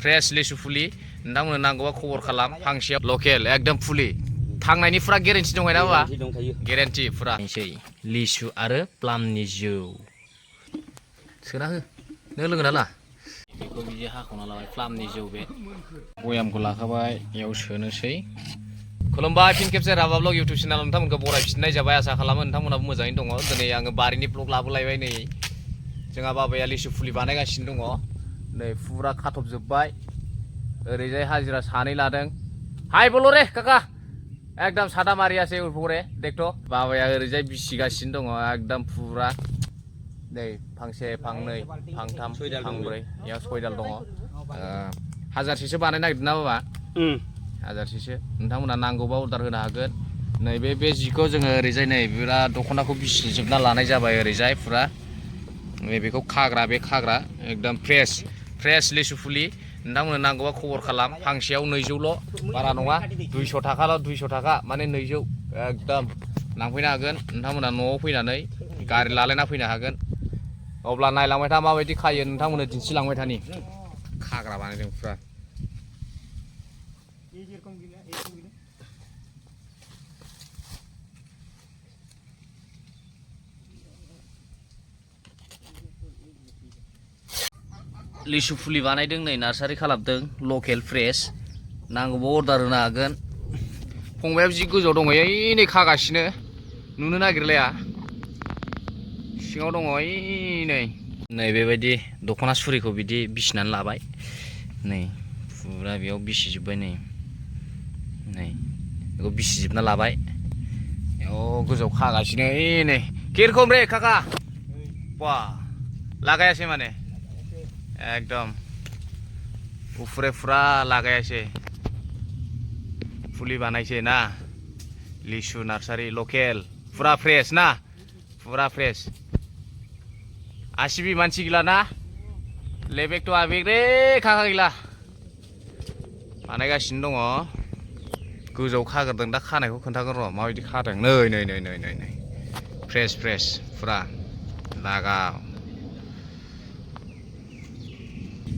fresh लिसु फुलि नोंथांमोननो नांगौबा खबर खालाम फांसेयाव लकेल एकदम फुलि थांनायनि फुरा गेरेन्टि दंखायो ना बाबा गेरेन्टि फुरा लिसु आरो प्लामनि जौ सोना हो नों लोंगोन ना ला बेखौ बिदि हाखावना लाबाय प्लामनि जौ बे बयामखौ लाखाबाय बेयाव सोनोसै खुलुमबाय फिन खेबसे राभा ब्लग इउटुब चेनेल नोंथांमोनखौ बरायफिननाय जाबाय आसा खालामो नोंथांमोनाबो मोजाङैनो दङ दिनै आङो बारिनि ब्लग लाबोलायबाय नै जोंहा बाबाया लिसु फुलि बानायगासिनो दङ नै फुरा खाथबजोब्बाय ओरैजाय हाजिरा सानै लादों हाय बोलो रे काका एकदम सादा मारियासै उलफरे देखथ' बाबाया ओरैजाय बिसिगासिनो दङ एकदम फुरा नै फांसे फांनै फांथाम फांब्रै बेयाव सयदाल दङ हाजारसेसो बानायनो नागिरदों ना बाबा हाजारसेसो नोंथांमोना नांगौबा अर्डार होनो हागोन नैबे जिखौ जोङो ओरैजाय नै बिराद दख'नाखौ बिसिजोबना लानाय जाबाय ओरैजाय फुरा बेखौ खाग्रा बे खाग्रा एकदम फ्रेश लिसु फुलि नोंथांमोननो नांगौबा खबर खालाम फांसेयाव 200ल' बारा नङा 200 थाखाल' 200 थाखा माने 200 एकदम लांफैनो हागोन नोंथांमोना न'आव फैनानै गारि लालायना फैनो हागोन अब्ला नायलांबाय था माबायदि खायो नोंथांमोननो दिन्थिलांबाय थानि खाग्रा बानायदों फुरा लिसु फुलि बानायदों नै नार्सारि खालामदों लकेल फ्रेश नांगौबा अर्डार होनो हागोन फंबायाबो जि गोजौआव दङ ओइ नै खागासिनो नुनो नागिरलाया सिङाव दङ ओइ नै बेबायदि दख'ना सुरिखौ बिदि बिसिनानै लाबाय नै फुरा बेयाव बिसिजोब्बाय नै बेखौ बिसिजोबना लाबाय बेयाव गोजौआव खागासिनो ओइ नै किरखम रे काका बा लागायासै माने एकदम उफुरे फुरा लागायासै फुलि बानायसै ना लिसु नार्सारि लकेल फुरा फ्रेश ना फुरा फ्रेश आसिबि मानसि गैला ना लेबेक तो आबेक रे काका गैला बानायगासिनो दङ गोजौआव खाग्रोदों दा खानायखौ खोन्थागोन र' माबायदि खादों नै फ्रेश फुरा लागाव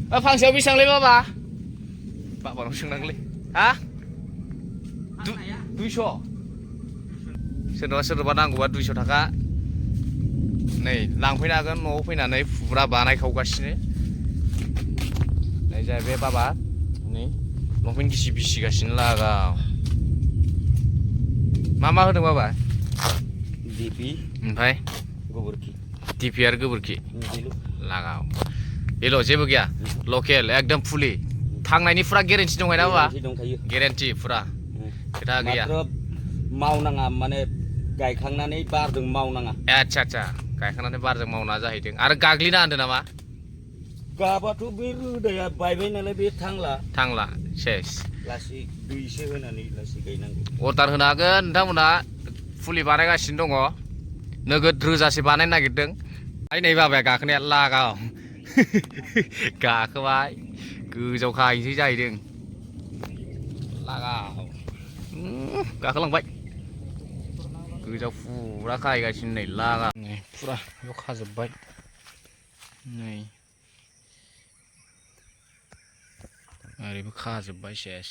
फांसेयाव बेसेबांलै बाबानाव सोंनांगोनलै हा 200 सोरनोबा नांगौबा 200 थाखा नै लांफैनो हागोन न'आव फैनानै फुरा बानायखावगासिनो नै जाहैबाय बाबा नै लंपेन गिसि बिसिगासिनो लागाव मा होदों बाबा दिपि ओमफ्राय गोबोरखि दिपि आरो गोबोरखि लागाव बेल' जेबो गैया लकेल एकदम फुलि थांनायनि फुरा गेरेन्टि दंखायो ना बाबा गेरेन्टि फुरा खोथा गैया मावनाङा माने गायखांनानै बारजों मावनाङा आच्छा गायखांनानै बारजों मावना जाहैदों आरो गाग्लिना होनदों नामा गाबाथ' बे रोदाया बायबाय नालाय बे थांला सेस लासै दैसो होनानै लासै गायनांगौ अर्डार होनो हागोन नोंथांमोना फुलि बानायगासिनो दङ नोगोद रोजासे बानायनो नागिरदों आइ नै बाबाया गाखोनाया लागाव गाखोबाय गोजौ खाहैसै जाहैदों लागाव गाखोलांबाय गोजौ फुरा खाहैगासिनो नै लागाव नै फुरा बेयाव खाजोब्बाय नै ओरैबो खाजोब्बाय सेस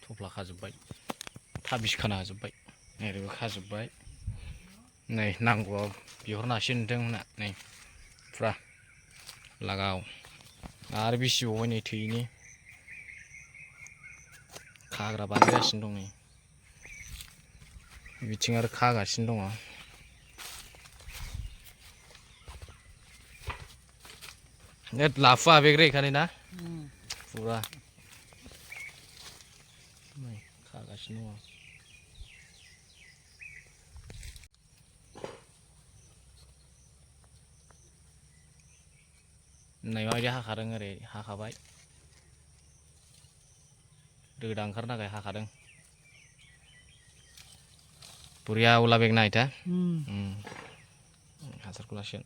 थफ्ला खाजोब्बाय थाबिस खाना होजोब्बाय ओरैबो खाजोब्बाय नै नांगौआव बिहरनो हासिगोन नोंथांमोना नै फुरा लागाव आरो बिसिबावबाय नै थैनि खाग्रा बानायगासिनो दं नै बिथिं आरो खागासिनो दङ लाफुआ बेग्रे खालि ना फुरा खागासिनो दङ नै माबायदि हाखादों ओरै हाखाबाय रोदा ओंखारनो थाखाय हाखादों बुरिया उला बेग नायथा हासारखौ लासिगोन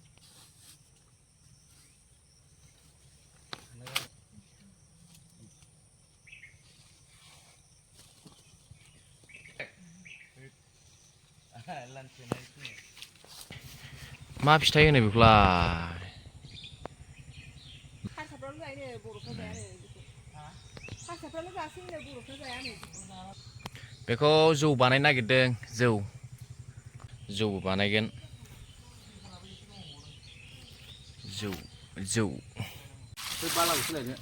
मा फिथाइ होनो बेखौलाय बेखौ जौ बानायनो नागिरदों जौ बानायगोन जौ बाला सोलायनो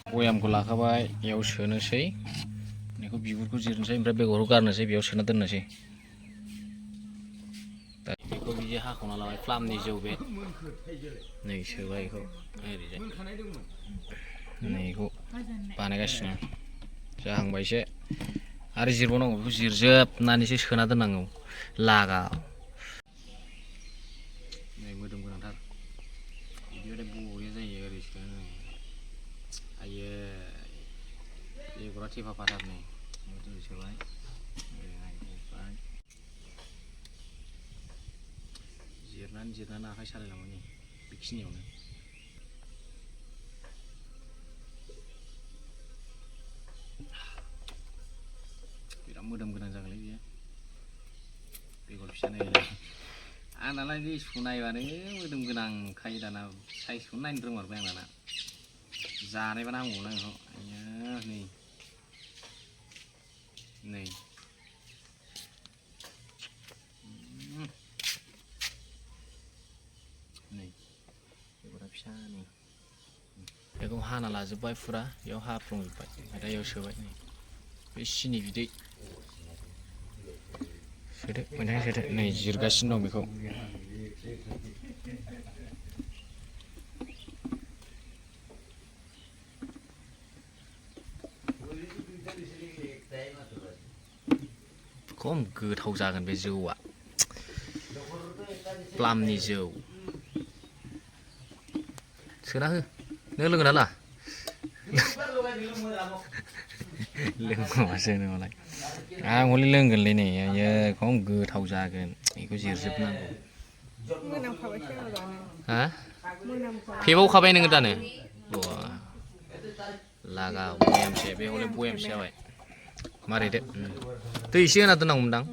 बयामखौ लाखाबाय बेयाव सोनोसै बेखौ बिगुरखौ जिरनोसै ओमफ्राय बेगरखौ गारनोसै बेयाव सोना दोननोसै दा बेखौ बिदि हाखावना लाबाय प्लामनि जौ बे नै सोबाय बेखौ ओरैजाय नै बेखौ बानायगासिनो जाहांबाय एसे आरो जिरबावनांगौ बेखौ जिरजोबनानैसो सोना दोननांगौ लागाव नै मोदोम गोनांथार बिदिबाथाय बरिया जायो ओरै सोनो आयो बेगरा थेफा फाथारनै ओरै सोबाय जिरनानै आखाइ सालायलांबाय नै बेखिनियावनो बिराद मोदोम गोनां जागोनलै बियो बेगर फिसा नायलाय आंनालाय लिसु नायबानो मोदोम गोनां खायो दाना साइजखौनो नायनो रोंमारबाय आं दाना जानायबा नांगौना बेखौ आयो नै बेगरा फिसा नै बेखौ हाना लाजोब्बाय फुरा बेयाव हाफ्लंजोब्बाय ओमफ्राय दा बेयाव सोबाय नै बे सिनि बिदै सोदो मोजाङै सोदो नै जिरगासिनो दं बेखौ खम गोथाव जागोन बे जौआ प्लामनि जौ सोना हो नों लोंगोन हाला लोंबासो नोंलाय आं हले लोंगोनलै नै आयो खम गोथाव जागोन बेखौ जिरजोबनांगौ हा फेबावखाबाय नोङो दानो लागाव बयामसे बे हले बयामसे जाबाय मारै दे दै एसे होना दोननांगौमोनदां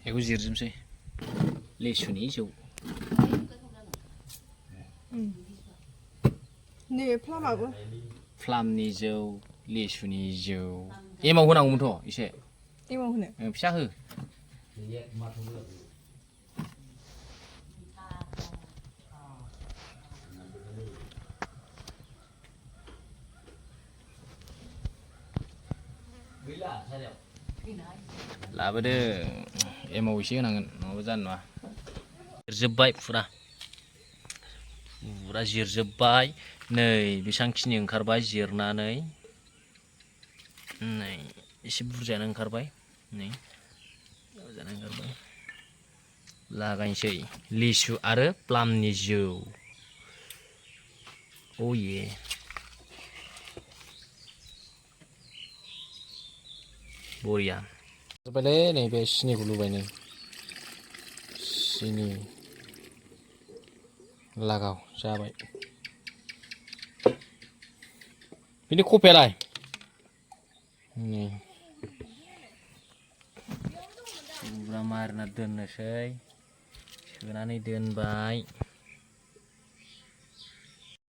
बेखौ जिरजोबसै लिसुनि जौ नैबे प्लामाबो प्लामनि जौ लिसुनि जौ एमाव होनांगौमोनथ' एसे एमाव होनो फिसा हो लाबोदो एमाव एसे होनांगोन नङाबा जानाय नङा जिरजोब्बाय फुरा जिरजोब्बाय नै बेसांखिनि ओंखारबाय जिरनानै नै एसे बुरजायानो ओंखारबाय नै बुरजायानो ओंखारबाय लागायनोसै लिसु आरो प्लामनि जौ अये बरिया जाबायलै नै बे सिनिखौ लुबाय नै सिनि लागाव जाबाय बिनि कफियालाय नै फुरा मारिना दोननोसै सोनानै दोनबाय